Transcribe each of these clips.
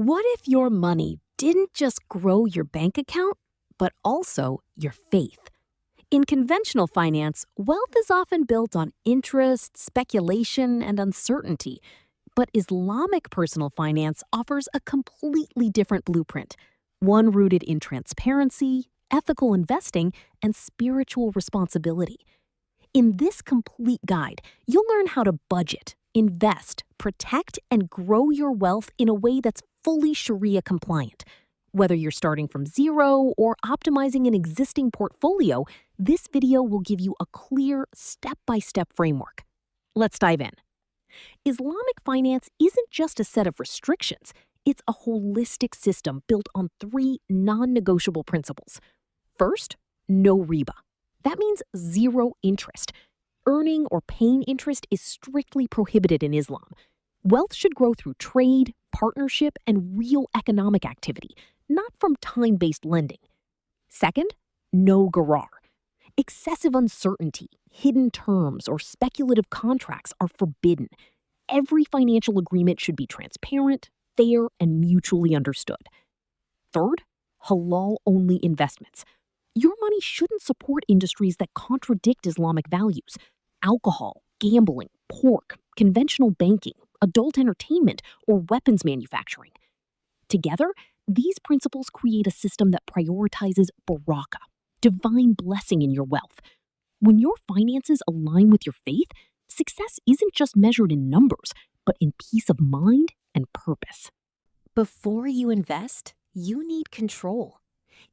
What if your money didn't just grow your bank account, but also your faith? In conventional finance, wealth is often built on interest, speculation, and uncertainty. But Islamic personal finance offers a completely different blueprint, one rooted in transparency, ethical investing, and spiritual responsibility. In this complete guide, you'll learn how to budget, invest, protect, and grow your wealth in a way that's fully Sharia compliant. Whether you're starting from zero or optimizing an existing portfolio, this video will give you a clear step-by-step framework. Let's dive in. Islamic finance isn't just a set of restrictions, it's a holistic system built on three non-negotiable principles. First, no riba. That means zero interest. Earning or paying interest is strictly prohibited in Islam. Wealth should grow through trade, partnership, and real economic activity, not from time-based lending. Second, no gharar. Excessive uncertainty, hidden terms, or speculative contracts are forbidden. Every financial agreement should be transparent, fair, and mutually understood. Third, halal-only investments. Your money shouldn't support industries that contradict Islamic values. Alcohol, gambling, pork, conventional banking, adult entertainment, or weapons manufacturing. Together, these principles create a system that prioritizes barakah, divine blessing in your wealth. When your finances align with your faith, success isn't just measured in numbers, but in peace of mind and purpose. Before you invest, you need control.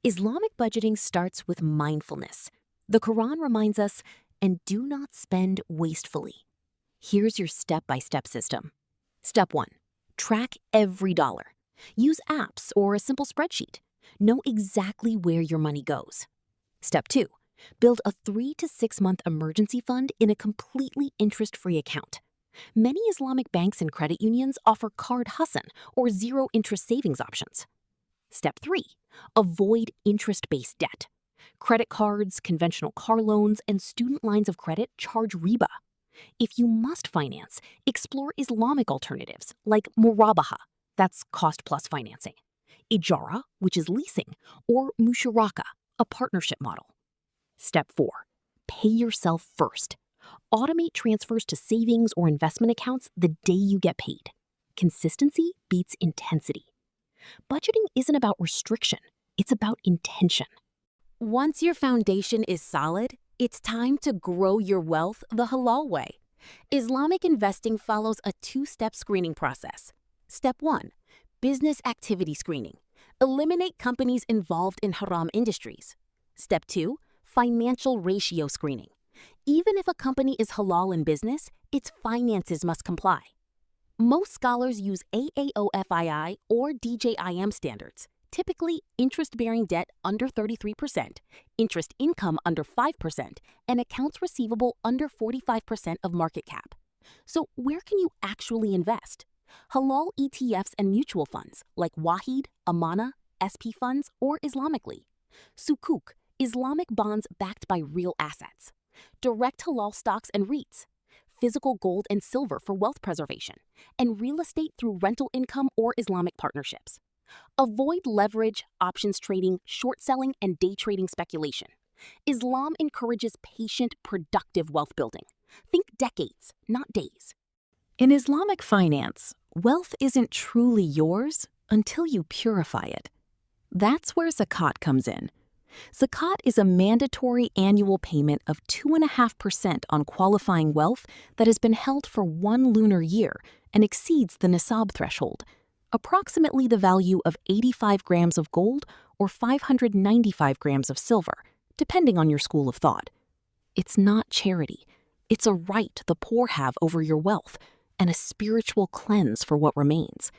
Islamic budgeting starts with mindfulness. The Quran reminds us, and do not spend wastefully. Here's your step-by-step system. Step 1. Track every dollar. Use apps or a simple spreadsheet. Know exactly where your money goes. Step 2. Build a 3 to 6 month emergency fund in a completely interest-free account. Many Islamic banks and credit unions offer Card Hasan or zero-interest savings options. Step 3. Avoid interest-based debt. Credit cards, conventional car loans, and student lines of credit charge riba. If you must finance, explore Islamic alternatives like murabaha, that's cost-plus financing, ijara, which is leasing, or musharaka, a partnership model. Step 4. Pay yourself first. Automate transfers to savings or investment accounts the day you get paid. Consistency beats intensity. Budgeting isn't about restriction, it's about intention. Once your foundation is solid, it's time to grow your wealth the halal way. Islamic investing follows a 2-step screening process. Step 1. Business activity screening. Eliminate companies involved in haram industries. Step 2. Financial ratio screening. Even if a company is halal in business, its finances must comply. Most scholars use AAOFII or DJIM standards, typically interest-bearing debt under 33%, interest income under 5%, and accounts receivable under 45% of market cap. So where can you actually invest? Halal ETFs and mutual funds like Wahid, Amana, SP funds, or Islamically. Sukuk, Islamic bonds backed by real assets. Direct halal stocks and REITs. Physical gold and silver for wealth preservation, and real estate through rental income or Islamic partnerships. Avoid leverage, options trading, short selling, and day trading speculation. Islam encourages patient, productive wealth building. Think decades, not days. In Islamic finance, wealth isn't truly yours until you purify it. That's where Zakat comes in. Zakat is a mandatory annual payment of 2.5% on qualifying wealth that has been held for 1 lunar year and exceeds the Nisab threshold, approximately the value of 85 grams of gold or 595 grams of silver, depending on your school of thought. It's not charity. It's a right the poor have over your wealth and a spiritual cleanse for what remains.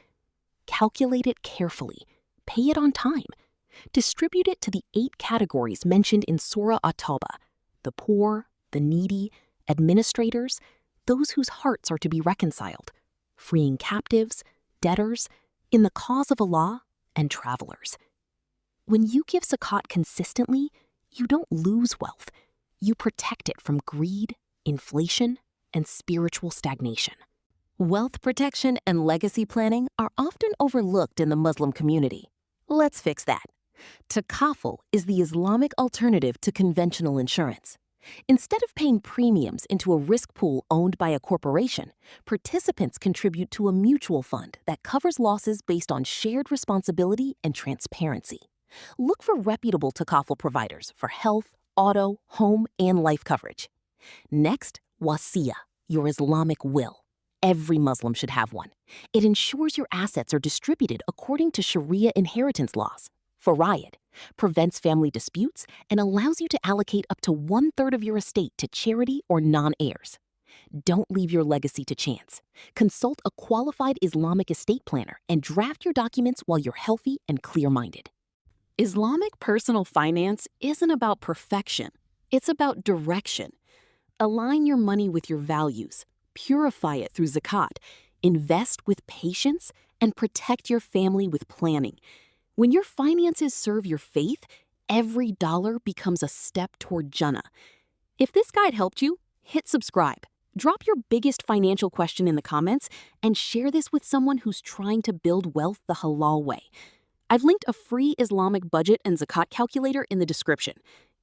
Calculate it carefully. Pay it on time. Distribute it to the 8 categories mentioned in Surah At-Tawbah: the poor, the needy, administrators, those whose hearts are to be reconciled, freeing captives, debtors, in the cause of Allah, and travelers. When you give zakat consistently, you don't lose wealth. You protect it from greed, inflation, and spiritual stagnation. Wealth protection and legacy planning are often overlooked in the Muslim community. Let's fix that. Takaful is the Islamic alternative to conventional insurance. Instead of paying premiums into a risk pool owned by a corporation, participants contribute to a mutual fund that covers losses based on shared responsibility and transparency. Look for reputable Takaful providers for health, auto, home, and life coverage. Next, Wasiya, your Islamic will. Every Muslim should have one. It ensures your assets are distributed according to Sharia inheritance laws. Farayid prevents family disputes and allows you to allocate up to 1/3 of your estate to charity or non-heirs. Don't leave your legacy to chance. Consult a qualified Islamic estate planner and draft your documents while you're healthy and clear-minded. Islamic personal finance isn't about perfection. It's about direction. Align your money with your values, purify it through Zakat, invest with patience, and protect your family with planning. When your finances serve your faith, every dollar becomes a step toward Jannah. If this guide helped you, hit subscribe. Drop your biggest financial question in the comments and share this with someone who's trying to build wealth the halal way. I've linked a free Islamic budget and Zakat calculator in the description.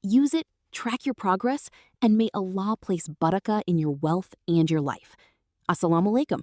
Use it, track your progress, and may Allah place barakah in your wealth and your life. Assalamu alaikum.